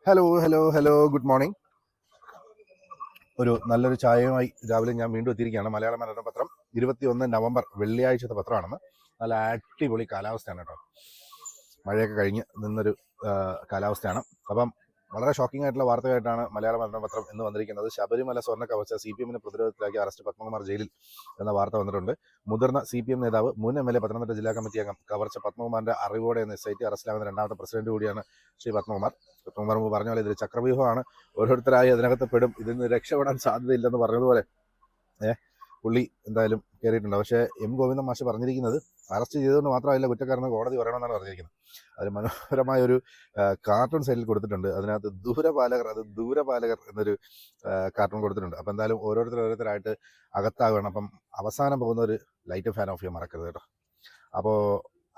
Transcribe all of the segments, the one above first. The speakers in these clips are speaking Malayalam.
Hello hello hello good morning. ഒരു നല്ലൊരു ചായയുമായി രാവിലെ ഞാൻ വീണ്ടും എത്തിയിരിക്കുകയാണ്. മലയാള മനോരമ പത്രം 21 നവംബർ വെള്ളിയാഴ്ചത്തെ പത്രമാണെന്ന്. നല്ല അടിപൊളി കാലാവസ്ഥയാണ് കേട്ടോ. മഴയൊക്കെ കഴിഞ്ഞ് നിന്നൊരു കാലാവസ്ഥയാണ്. അപ്പം വളരെ ഷോക്കിംഗ് ആയിട്ടുള്ള വാർത്തയായിട്ടാണ് മലയാള മനോരമ പത്രം ഇന്ന് വന്നിരിക്കുന്നത്. ശബരിമല സ്വർണ്ണ കവർച്ച CPM പ്രതിരോധത്തിലാക്കി അറസ്റ്റ് പത്മകുമാർ ജയിലിൽ എന്ന വാർത്ത വന്നിട്ടുണ്ട്. മുതിർന്ന CPM നേതാവ് മുൻ MLA പത്തനംതിട്ട ജില്ലാ കമ്മിറ്റി അംഗം കവർച്ച പത്മകുമാറിന്റെ അറിവോടെ എന്ന SIT അറസ്റ്റിലാകുന്ന രണ്ടാമത്തെ പ്രസിഡന്റ് കൂടിയാണ് ശ്രീ പത്മകുമാർ മുമ്പ് പറഞ്ഞ പോലെ ഇതൊരു ചക്രവ്യൂഹമാണ്. ഓരോരുത്തരായി അതിനകത്ത് പെടും. ഇതിൽ നിന്ന് രക്ഷപ്പെടാൻ സാധ്യതയില്ലെന്ന് പറഞ്ഞതുപോലെ പുള്ളി എന്തായാലും കയറിയിട്ടുണ്ട്. പക്ഷേ ഗോവിന്ദൻ മാഷ് പറഞ്ഞിരിക്കുന്നത് അറസ്റ്റ് ചെയ്തുകൊണ്ട് മാത്രമല്ല കുറ്റക്കാരന് കോടതി വരണമെന്നാണ് പറഞ്ഞിരിക്കുന്നത്. അതിൽ മനോഹരമായ ഒരു കാർട്ടൂൺ സൈഡിൽ കൊടുത്തിട്ടുണ്ട്. അതിനകത്ത് ദൂരപാലകർ എന്നൊരു കാർട്ടൂൺ കൊടുത്തിട്ടുണ്ട്. അപ്പം എന്തായാലും ഓരോരുത്തരായിട്ട് അകത്താകണം. അപ്പം അവസാനം പോകുന്ന ഒരു ലൈറ്റ് ഫാൻ ഓഫ് ചെയ്യാൻ മറക്കരുത് കേട്ടോ. അപ്പോൾ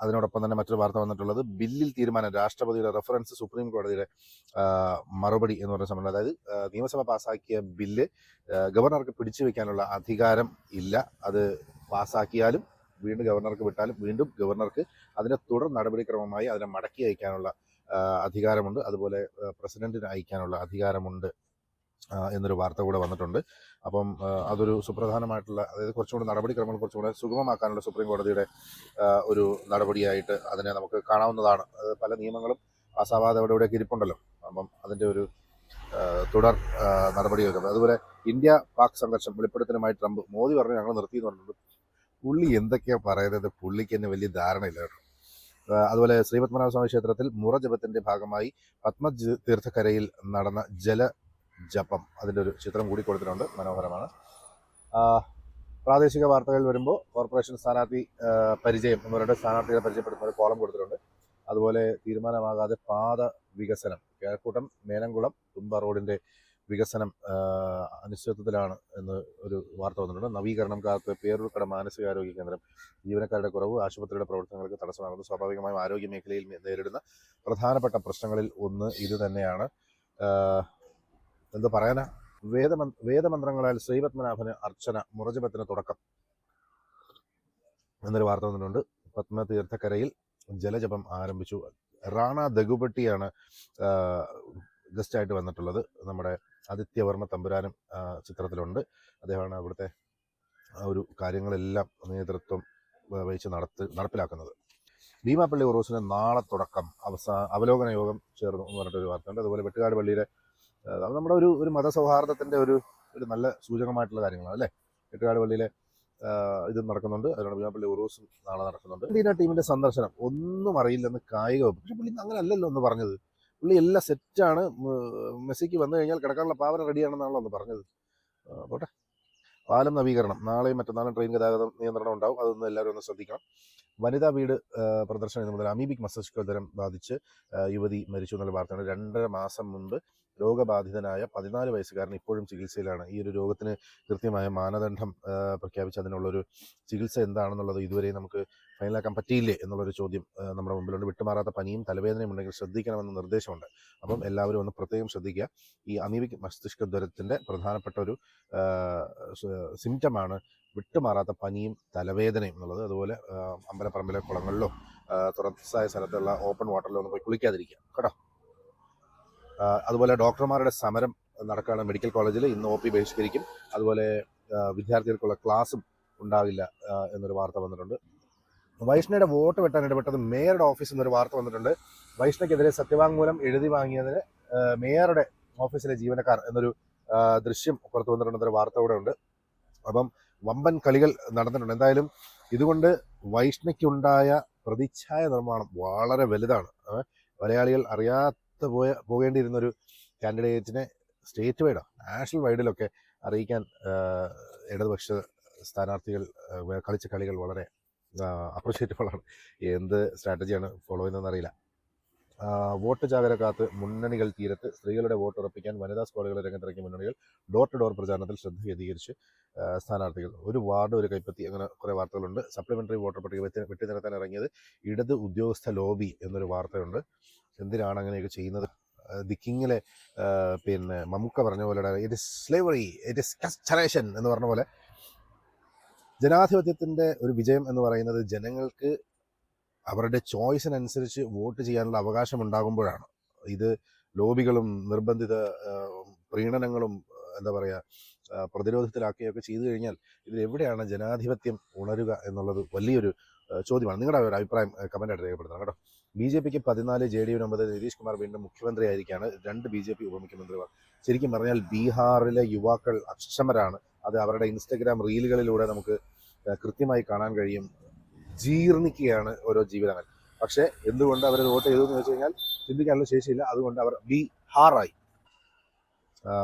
അതിനോടൊപ്പം തന്നെ മറ്റൊരു വാർത്ത വന്നിട്ടുള്ളത് ബില്ലിൽ തീരുമാനം, രാഷ്ട്രപതിയുടെ റെഫറൻസ് സുപ്രീം കോടതിയുടെ മറുപടി എന്ന് പറഞ്ഞ സംബന്ധം. അതായത് നിയമസഭ പാസ്സാക്കിയ ബില്ല് ഗവർണർക്ക് പിടിച്ചു വെക്കാനുള്ള അധികാരം ഇല്ല. അത് പാസ്സാക്കിയാലും വീണ്ടും ഗവർണർക്ക് വിട്ടാലും വീണ്ടും ഗവർണർക്ക് അതിൻ്റെ തുടർ നടപടിക്രമമായി അതിനെ മടക്കി അയക്കാനുള്ള അധികാരമുണ്ട്. അതുപോലെ പ്രസിഡന്റിന് അയക്കാനുള്ള അധികാരമുണ്ട് എന്നൊരു വാർത്ത കൂടെ വന്നിട്ടുണ്ട്. അപ്പം അതൊരു സുപ്രധാനമായിട്ടുള്ള, അതായത് കുറച്ചുകൂടെ നടപടിക്രമങ്ങൾ കുറച്ചുകൂടെ സുഗമമാക്കാനുള്ള സുപ്രീം കോടതിയുടെ ഒരു നടപടിയായിട്ട് അതിനെ നമുക്ക് കാണാവുന്നതാണ്. പല നിയമങ്ങളും പാസ്സാവാതെ എവിടെയൊക്കെ ഇരിപ്പുണ്ടല്ലോ. അപ്പം അതിൻ്റെ ഒരു തുടർ നടപടിയൊക്കെ. അതുപോലെ ഇന്ത്യ പാക് സംഘർഷം വെളിപ്പെടുത്തലുമായി ട്രംപ്. മോദി പറഞ്ഞു ഞങ്ങൾ നിർത്തി എന്ന് പറഞ്ഞിട്ടുണ്ട്. പുള്ളി എന്തൊക്കെയാണ് പറയുന്നത്, പുള്ളിക്ക് തന്നെ വലിയ ധാരണയില്ല കേട്ടോ. അതുപോലെ ശ്രീപത്മനാഭസ്വാമി ക്ഷേത്രത്തിൽ മുറ ജപത്തിൻ്റെ ഭാഗമായി പത്മതീർത്ഥക്കരയിൽ നടന്ന ജപം, അതിൻ്റെ ഒരു ചിത്രം കൂടി കൊടുത്തിട്ടുണ്ട്. മനോഹരമാണ്. പ്രാദേശിക വാർത്തകൾ വരുമ്പോൾ കോർപ്പറേഷൻ സ്ഥാനാർത്ഥി പരിചയം എന്ന് പറഞ്ഞിട്ട് സ്ഥാനാർത്ഥികളെ പരിചയപ്പെടുത്തുന്ന ഒരു കോളം കൊടുത്തിട്ടുണ്ട്. അതുപോലെ തീരുമാനമാകാതെ പാത വികസനം, കിഴക്കൂട്ടം മേനംകുളം തുമ്പ റോഡിൻ്റെ വികസനം അനിശ്ചിതത്വത്തിലാണ് എന്ന് ഒരു വാർത്ത വന്നിട്ടുണ്ട്. നവീകരണം കാലത്ത് പേരൂർക്കട മാനസികാരോഗ്യ കേന്ദ്രം ജീവനക്കാരുടെ കുറവ് ആശുപത്രിയുടെ പ്രവർത്തനങ്ങൾക്ക് തടസ്സമാകുന്നു. സ്വാഭാവികമായും ആരോഗ്യ മേഖലയിൽ നേരിടുന്ന പ്രധാനപ്പെട്ട പ്രശ്നങ്ങളിൽ ഒന്ന് ഇത് തന്നെയാണ്. എന്ത് പറയാനാ, വേദമന്ത്രങ്ങളാൽ ശ്രീപത്മനാഭന് അർച്ചന, മുറജപത്തിന് തുടക്കം എന്നൊരു വാർത്ത വന്നിട്ടുണ്ട്. പത്മതീർത്ഥക്കരയിൽ ജലജപം ആരംഭിച്ചു. റാണ ദഗുപട്ടിയാണ് ഗസ്റ്റായിട്ട് വന്നിട്ടുള്ളത്. നമ്മുടെ ആദിത്യവർമ്മ തമ്പുരാനും ചിത്രത്തിലുണ്ട്. അദ്ദേഹമാണ് അവിടുത്തെ ഒരു കാര്യങ്ങളെല്ലാം നേതൃത്വം വഹിച്ച് നടപ്പിലാക്കുന്നത്. ഭീമാപ്പള്ളി ഉറൂസിന് നാളെ തുടക്കം, അവലോകന യോഗം ചേർന്നു എന്ന് പറഞ്ഞിട്ടൊരു വാർത്തയുണ്ട്. അതുപോലെ വെട്ടുകാട് പള്ളിയുടെ നമ്മുടെ ഒരു മതസൗഹാർദ്ദത്തിൻ്റെ ഒരു നല്ല സൂചകമായിട്ടുള്ള കാര്യങ്ങളാണ് അല്ലേ. വെട്ടുകാട് പള്ളിയിലെ ഇത് നടക്കുന്നുണ്ട്. അതിനോട് ഭീമാപ്പള്ളി ഉറൂസും നാളെ നടക്കുന്നുണ്ട്. ഇന്ത്യ ടീമിൻ്റെ സന്ദർശനം ഒന്നും അറിയില്ലെന്ന് കായിക വകുപ്പ്. പക്ഷെ പുള്ളി അങ്ങനെ അല്ലല്ലോ ഒന്ന് പറഞ്ഞത്. പുള്ളി എല്ലാം സെറ്റാണ്. മെസ്സിക്ക് വന്നു കഴിഞ്ഞാൽ കിടക്കാനുള്ള പാവന റെഡിയാണെന്നാണല്ലോ ഒന്ന് പറഞ്ഞത്. പോട്ടെ. പാലം നവീകരണം നാളെയും മറ്റന്നാളും ട്രെയിൻ ഗതാഗതം നിയന്ത്രണം ഉണ്ടാവും. അതൊന്നും എല്ലാവരും ഒന്ന് ശ്രദ്ധിക്കണം. വനിതാ വീട് പ്രദർശനം ഇന്ന് മുതൽ. അമീബിക് മസ്തിഷ്കജ്വരം ബാധിച്ച് യുവതി മരിച്ചു എന്നുള്ള വാർത്തയാണ്. 2.5 മാസം മുൻപ് രോഗബാധിതനായ 14 വയസ്സുകാരൻ ഇപ്പോഴും ചികിത്സയിലാണ്. ഈ ഒരു രോഗത്തിന് കൃത്യമായ മാനദണ്ഡം പ്രഖ്യാപിച്ച് അതിനുള്ളൊരു ചികിത്സ എന്താണെന്നുള്ളത് ഇതുവരെ നമുക്ക് ഫൈനലാക്കാൻ പറ്റിയില്ലേ എന്നുള്ളൊരു ചോദ്യം നമ്മുടെ മുമ്പിലുണ്ട്. വിട്ടുമാറാത്ത പനിയും തലവേദനയും ഉണ്ടെങ്കിൽ ശ്രദ്ധിക്കണമെന്ന നിർദ്ദേശമുണ്ട്. അപ്പം എല്ലാവരും ഒന്ന് പ്രത്യേകം ശ്രദ്ധിക്കുക. ഈ അമീബിക് മസ്തിഷ്കജ്വരത്തിൻ്റെ പ്രധാനപ്പെട്ട ഒരു സിംറ്റമാണ് വിട്ടുമാറാത്ത പനിയും തലവേദനയും എന്നുള്ളത്. അതുപോലെ അമ്പലപ്പറമ്പിലെ കുളങ്ങളിലോ തുറസായ സ്ഥലത്തുള്ള ഓപ്പൺ വാട്ടറിലോ ഒന്നും പോയി കുളിക്കാതിരിക്കുക കേട്ടോ. അതുപോലെ ഡോക്ടർമാരുടെ സമരം നടക്കുകയാണ് മെഡിക്കൽ കോളേജിൽ. ഇന്ന് OP ബഹിഷ്കരിക്കും. അതുപോലെ വിദ്യാർത്ഥികൾക്കുള്ള ക്ലാസ്സും ഉണ്ടാകില്ല എന്നൊരു വാർത്ത വന്നിട്ടുണ്ട്. വൈഷ്ണയുടെ വോട്ട് വെട്ടാൻ ഇടപെട്ടത് മേയറുടെ ഓഫീസിൽ നിന്നൊരു വാർത്ത വന്നിട്ടുണ്ട്. വൈഷ്ണയ്ക്കെതിരെ സത്യവാങ്മൂലം എഴുതി വാങ്ങിയതിന് മേയറുടെ ഓഫീസിലെ ജീവനക്കാർ എന്നൊരു ദൃശ്യം പുറത്തു വന്നിട്ടുണ്ടെന്നൊരു വാർത്ത കൂടെ ഉണ്ട്. അപ്പം വമ്പൻ കളികൾ നടന്നിട്ടുണ്ട്. എന്തായാലും ഇതുകൊണ്ട് വൈഷ്ണയ്ക്കുണ്ടായ പ്രതിച്ഛായ നിർമ്മാണം വളരെ വലുതാണ്. മലയാളികൾ പോകേണ്ടിയിരുന്നൊരു കാൻഡിഡേറ്റിനെ സ്റ്റേറ്റ് വൈഡോ നാഷണൽ വൈഡിലൊക്കെ അറിയിക്കാൻ ഇടതുപക്ഷ സ്ഥാനാർത്ഥികൾ കളിച്ച കളികൾ വളരെ അപ്രിഷ്യേറ്റബിളാണ്. എന്ത് സ്ട്രാറ്റജിയാണ് ഫോളോ ചെയ്യുന്നതെന്ന് അറിയില്ല. വോട്ട് ജാഗര കാത്ത് മുന്നണികൾ തീരത്ത്. സ്ത്രീകളുടെ വോട്ട് ഉറപ്പിക്കാൻ വനിതാ സ്ക്വാഡുകളെ രംഗത്തിറക്കിയ മുന്നണികൾ. ഡോർ ടു ഡോർ പ്രചാരണത്തിൽ ശ്രദ്ധ കേന്ദ്രീകരിച്ച് സ്ഥാനാർത്ഥികൾ. ഒരു വാർഡ് ഒരു കൈപ്പത്തി, അങ്ങനെ കുറേ വാർത്തകളുണ്ട്. സപ്ലിമെൻ്ററി വോട്ടർ പട്ടിക വെട്ടിനിരത്താൻ ഇറങ്ങിയത് ഇടത് ഉദ്യോഗസ്ഥ ലോബി എന്നൊരു വാർത്തയുണ്ട്. എന്തിനാണ് അങ്ങനെയൊക്കെ ചെയ്യുന്നത്? ദി കിങ്ങിലെ മമ്മൂക്ക പറഞ്ഞ പോലെ it is slavery, it is castration എന്ന് പറഞ്ഞ പോലെ ജനാധിപത്യത്തിൻ്റെ ഒരു വിജയം എന്ന് പറയുന്നത് ജനങ്ങൾക്ക് അവരുടെ ചോയ്സിനനുസരിച്ച് വോട്ട് ചെയ്യാനുള്ള അവകാശം ഉണ്ടാകുമ്പോഴാണ്. ഇത് ലോബികളും നിർബന്ധിത പ്രീണനങ്ങളും എന്താ പറയുക പ്രതിരോധത്തിലാക്കുകയൊക്കെ ചെയ്തു കഴിഞ്ഞാൽ ഇതിലെവിടെയാണ് ജനാധിപത്യം ഉണരുക എന്നുള്ളത് വലിയൊരു ചോദ്യമാണ്. നിങ്ങളുടെ ഒരു അഭിപ്രായം കമൻ്റായിട്ട് രേഖപ്പെടുത്തണം കേട്ടോ. BJPക്ക് 14, JDU 9, നിതീഷ് കുമാർ വീണ്ടും മുഖ്യമന്ത്രി ആയിരിക്കുകയാണ്. 2 BJP ഉപമുഖ്യമന്ത്രിമാർ. ശരിക്കും പറഞ്ഞാൽ ബീഹാറിലെ യുവാക്കൾ അക്ഷമരാണ്. അത് അവരുടെ ഇൻസ്റ്റഗ്രാം റീലുകളിലൂടെ നമുക്ക് കൃത്യമായി കാണാൻ കഴിയും. ജീർണിക്കുകയാണ് ഓരോ ജീവിതങ്ങൾ. പക്ഷേ എന്തുകൊണ്ട് അവർ വോട്ട് ചെയ്തു എന്ന് വെച്ച് കഴിഞ്ഞാൽ ചിന്തിക്കാനുള്ള ശേഷിയില്ല. അതുകൊണ്ട് അവർ ബീഹാറായി.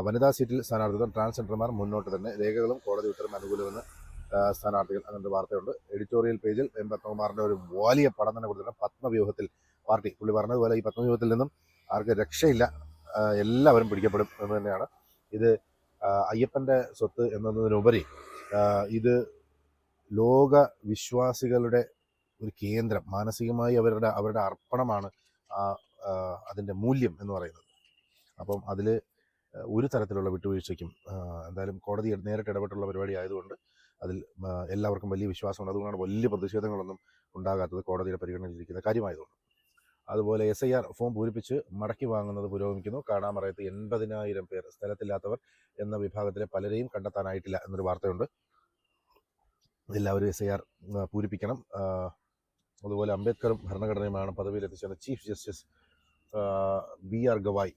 വനിതാ സീറ്റിൽ സ്ഥാനാർത്ഥിത്വം, ട്രാൻസ്ജെൻഡർമാർ മുന്നോട്ട് തന്നെ, രേഖകളും കോടതി ഉത്തരവും അനുകൂലമെന്ന് സ്ഥാനാർത്ഥികൾ. അങ്ങനത്തെ വാർത്തയുണ്ട്. എഡിറ്റോറിയൽ പേജിൽ M. പത്മകുമാറിൻ്റെ ഒരു വലിയ പടം തന്നെ കൊടുത്തിട്ടുണ്ട്. പത്മവ്യൂഹത്തിൽ പാർട്ടി. പുള്ളി പറഞ്ഞതുപോലെ ഈ പത്മവ്യൂഹത്തിൽ നിന്നും ആർക്ക് രക്ഷയില്ല, എല്ലാവരും പിടിക്കപ്പെടും എന്ന് തന്നെയാണ്. ഇത് അയ്യപ്പൻ്റെ സ്വത്ത് എന്നതിനുപരി ഇത് ലോക വിശ്വാസികളുടെ ഒരു കേന്ദ്രം. മാനസികമായി അവരുടെ അർപ്പണമാണ് അതിൻ്റെ മൂല്യം എന്ന് പറയുന്നത്. അപ്പം അതിൽ ഒരു തരത്തിലുള്ള വിട്ടുവീഴ്ചയ്ക്കും എന്തായാലും കോടതി നേരിട്ട് ഇടപെട്ടുള്ള പരിപാടി ആയതുകൊണ്ട് അതിൽ എല്ലാവർക്കും വലിയ വിശ്വാസമുണ്ട്. അതുകൊണ്ടാണ് വലിയ പ്രതിഷേധങ്ങളൊന്നും ഉണ്ടാകാത്തത്, കോടതിയുടെ പരിഗണനയിലിരിക്കുന്ന കാര്യമായതുകൊണ്ട്. അതുപോലെ SIR ഫോം പൂരിപ്പിച്ച് മടക്കി വാങ്ങുന്നത് പുരോഗമിക്കുന്നു. കാണാമറയത്ത് 80,000 പേർ. സ്ഥലത്തില്ലാത്തവർ എന്ന വിഭാഗത്തിലെ പലരെയും കണ്ടെത്താനായിട്ടില്ല എന്നൊരു വാർത്തയുണ്ട്. എല്ലാവരും SIR പൂരിപ്പിക്കണം. അതുപോലെ അംബേദ്കറും ഭരണഘടനയുമാണ് പദവിയിലെത്തിച്ചത്. ചീഫ് ജസ്റ്റിസ് BR ഗവായ്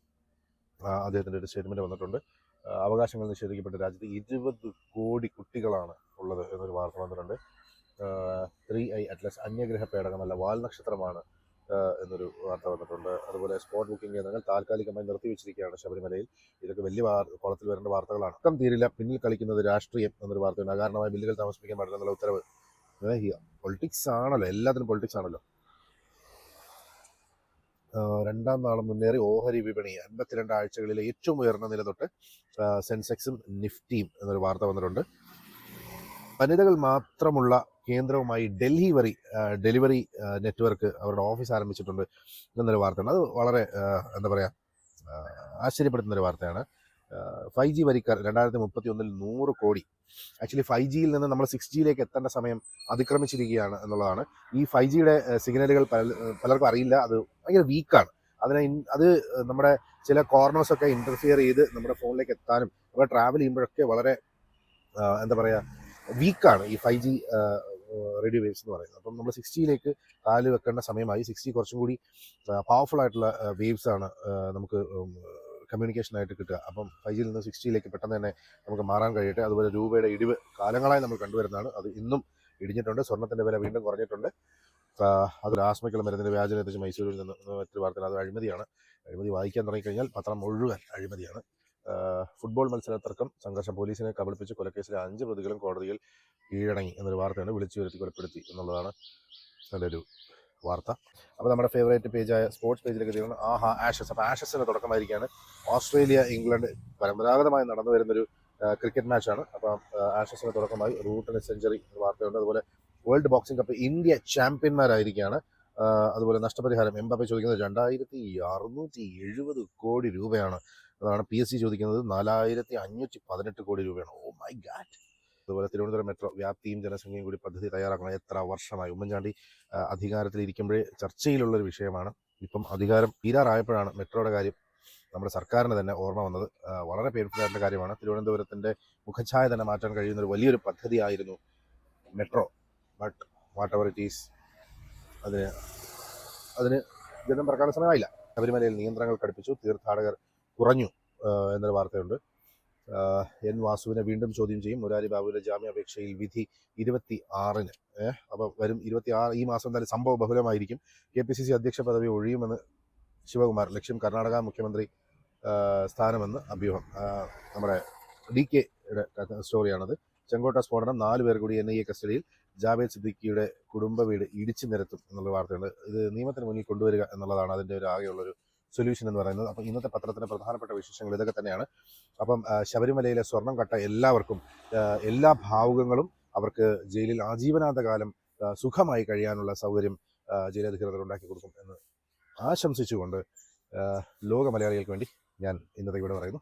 അദ്ദേഹത്തിൻ്റെ ഒരു സ്റ്റേറ്റ്മെൻറ്റ് വന്നിട്ടുണ്ട്. അവകാശങ്ങൾ നിഷേധിക്കപ്പെട്ട രാജ്യത്ത് 20 കോടി കുട്ടികളാണ് ഉള്ളത് എന്നൊരു വാർത്ത വന്നിട്ടുണ്ട്. 3I അറ്റ്ലസ് അന്യഗ്രഹ പേടകമല്ല, വാൽനക്ഷത്രമാണ് എന്നൊരു വാർത്ത വന്നിട്ടുണ്ട്. അതുപോലെ സ്പോട്ട് ബുക്കിംഗ് കേന്ദ്രങ്ങൾ താൽക്കാലികമായി നിർത്തിവെച്ചിരിക്കുകയാണ് ശബരിമലയിൽ. ഇതൊക്കെ വലിയ കോളത്തിൽ വരേണ്ട വാർത്തകളാണ്. ക്കം തീരില്ല, പിന്നിൽ കളിക്കുന്നത് രാഷ്ട്രീയം എന്നൊരു വാർത്തയുണ്ട്. അകാരണമായി ബില്ലുകൾ താമസിപ്പിക്കാൻ പാടില്ല എന്നുള്ള ഉത്തരവ്. പൊളിറ്റിക്സ് ആണല്ലോ, എല്ലാത്തിനും പൊളിറ്റിക്സ് ആണല്ലോ. 2ാം നാളും മുന്നേറി ഓഹരി വിപണി. 52 ആഴ്ചകളിലെ ഏറ്റവും ഉയർന്ന നില തൊട്ട് സെൻസെക്സും നിഫ്റ്റിയും എന്നൊരു വാർത്ത വന്നിട്ടുണ്ട്. വനിതകൾ മാത്രമുള്ള കേന്ദ്രവുമായി ഡെലിവറി നെറ്റ്വർക്ക് അവരുടെ ഓഫീസ് ആരംഭിച്ചിട്ടുണ്ട് എന്നൊരു വാർത്തയാണ്. അത് വളരെ എന്താ പറയുക ആശ്ചര്യപ്പെടുത്തുന്നൊരു വാർത്തയാണ്. 5G വരിക്കാർ 2031 100 കോടി. ആക്ച്വലി 5Gയിൽ നിന്ന് നമ്മൾ 6Gയിലേക്ക് എത്തേണ്ട സമയം അതിക്രമിച്ചിരിക്കുകയാണ് എന്നുള്ളതാണ്. ഈ 5Gയുടെ സിഗ്നലുകൾ പലർക്കും അറിയില്ല. അത് ഭയങ്കര വീക്കാണ്. അത് നമ്മുടെ ചില കോർണേഴ്സൊക്കെ ഇൻ്റർഫിയർ ചെയ്ത് നമ്മുടെ ഫോണിലേക്ക് എത്താനും നമ്മൾ ട്രാവൽ ചെയ്യുമ്പോഴൊക്കെ വളരെ എന്താ പറയുക വീക്കാണ് ഈ 5G റേഡിയോ വേവ്സ് എന്ന് പറയുന്നത്. അപ്പം നമ്മൾ 6Gയിലേക്ക് കാല് വെക്കേണ്ട സമയമായി. 6G കുറച്ചും കൂടി പവർഫുൾ ആയിട്ടുള്ള വേവ്സ് ആണ് നമുക്ക് കമ്മ്യൂണിക്കേഷനായിട്ട് കിട്ടുക. അപ്പം 5Gയിൽ നിന്ന് 6Gയിലേക്ക് പെട്ടെന്ന് തന്നെ നമുക്ക് മാറാൻ കഴിയട്ടെ. അതുപോലെ രൂപയുടെ ഇടിവ് കാലങ്ങളായി നമ്മൾ കണ്ടുവരുന്നതാണ്. അത് ഇന്നും ഇടിഞ്ഞിട്ടുണ്ട്. സ്വർണ്ണത്തിൻ്റെ വില വീണ്ടും കുറഞ്ഞിട്ടുണ്ട്. അത് ആസ്മയ്ക്കുള്ള മരുന്നിൻ്റെ വ്യാജനം എത്തിച്ച് മൈസൂരിൽ നിന്ന് മറ്റൊരു വാർത്ത. അത് അഴിമതിയാണ്. അഴിമതി വായിക്കാൻ തുടങ്ങിക്കഴിഞ്ഞാൽ പത്രം മുഴുവൻ അഴിമതിയാണ്. ഫുട്ബോൾ മത്സര തർക്കം സംഘർഷം, പോലീസിനെ കബളിപ്പിച്ച് കൊലക്കേസിലെ 5 പ്രതികളും കോടതിയിൽ കീഴടങ്ങി എന്നൊരു വാർത്തയാണ്. വിളിച്ചു വരുത്തി കൊലപ്പെടുത്തി എന്നുള്ളതാണ് നല്ലൊരു വാർത്ത. അപ്പോൾ നമ്മുടെ ഫേവറേറ്റ് പേജായ സ്പോർട്സ് പേജിലേക്ക് എത്തിയാണ്. ആഷസ്. അപ്പോൾ ആഷസിൻ്റെ തുടക്കമായിരിക്കുകയാണ്. ഓസ്ട്രേലിയ ഇംഗ്ലണ്ട് പരമ്പരാഗതമായി നടന്നു വരുന്നൊരു ക്രിക്കറ്റ് മാച്ചാണ്. അപ്പം ആഷസിൻ്റെ തുടക്കമായി. റൂട്ടിന് സെഞ്ചുറി വാർത്തയുണ്ട്. അതുപോലെ വേൾഡ് ബോക്സിംഗ് കപ്പ് ഇന്ത്യ ചാമ്പ്യന്മാരായിരിക്കുകയാണ്. അതുപോലെ നഷ്ടപരിഹാരം എംബാപ്പെ ചോദിക്കുന്നത് 2670 കോടി രൂപയാണ്. അതാണ് PSG ചോദിക്കുന്നത് 4518 കോടി രൂപയാണ്. Oh my God. അതുപോലെ തിരുവനന്തപുരം മെട്രോ വ്യാപ്തിയും ജനസംഖ്യയും കൂടി പദ്ധതി തയ്യാറാക്കണം. എത്ര വർഷമായി? ഉമ്മൻചാണ്ടി അധികാരത്തിലിരിക്കുമ്പോഴേ ചർച്ചയിലുള്ളൊരു വിഷയമാണ്. ഇപ്പം അധികാരം തീരാറായപ്പോഴാണ് മെട്രോയുടെ കാര്യം നമ്മുടെ സർക്കാരിന് തന്നെ ഓർമ്മ വന്നത്. വളരെ പെയിൻഫുൾ ആയിട്ടുള്ള കാര്യമാണ്. തിരുവനന്തപുരത്തിൻ്റെ മുഖഛായ തന്നെ മാറ്റാൻ കഴിയുന്നൊരു വലിയൊരു പദ്ധതിയായിരുന്നു metro. But whatever it is, അതിന് ജനം പറക്കാനുള്ള സമയമായില്ല. ശബരിമലയിൽ നിയന്ത്രണങ്ങൾ കടുപ്പിച്ചു, തീർത്ഥാടകർ കുറഞ്ഞു എന്നൊരു വാർത്തയുണ്ട്. N. വാസുവിനെ വീണ്ടും ചോദ്യം ചെയ്യും. മുരാരി ബാബുവിൻ്റെ ജാമ്യാപേക്ഷയിൽ വിധി 26-ന്. അപ്പോൾ വരും 26 ഈ മാസം എന്തായാലും സംഭവ ബഹുലമായിരിക്കും. KPCC അധ്യക്ഷ പദവി ഒഴിയുമെന്ന് ശിവകുമാർ. ലക്ഷ്യം കർണാടക മുഖ്യമന്ത്രി സ്ഥാനമെന്ന് അഭ്യൂഹം. നമ്മുടെ DKയുടെ സ്റ്റോറിയാണത്. ചെങ്കോട്ട സ്ഫോടനം, 4 പേർ കൂടി NIA കസ്റ്റഡിയിൽ. ജാവേദ് സിദ്ദിഖിയുടെ കുടുംബ വീട് ഇടിച്ചു നിരത്തും എന്നുള്ള വാർത്തയുണ്ട്. ഇത് നിയമത്തിന് മുന്നിൽ കൊണ്ടുവരിക എന്നുള്ളതാണ് അതിൻ്റെ ഒരു ആകെയുള്ളൊരു സൊല്യൂഷൻ എന്ന് പറയുന്നത്. അപ്പം ഇന്നത്തെ പത്രത്തിൻ്റെ പ്രധാനപ്പെട്ട വിശേഷങ്ങൾ ഇതൊക്കെ തന്നെയാണ്. അപ്പം ശബരിമലയിലെ സ്വർണം കട്ട എല്ലാവർക്കും എല്ലാ ഭാവുകങ്ങളും അവർക്ക് ജയിലിൽ ആജീവനാന്ത കാലം സുഖമായി കഴിയാനുള്ള സൗകര്യം ജയിലധികൃതർ ഉണ്ടാക്കി കൊടുക്കും എന്ന് ആശംസിച്ചുകൊണ്ട് ലോക മലയാളികൾക്ക് വേണ്ടി ഞാൻ ഇന്നത്തെ ഇവിടെ പറയുന്നു.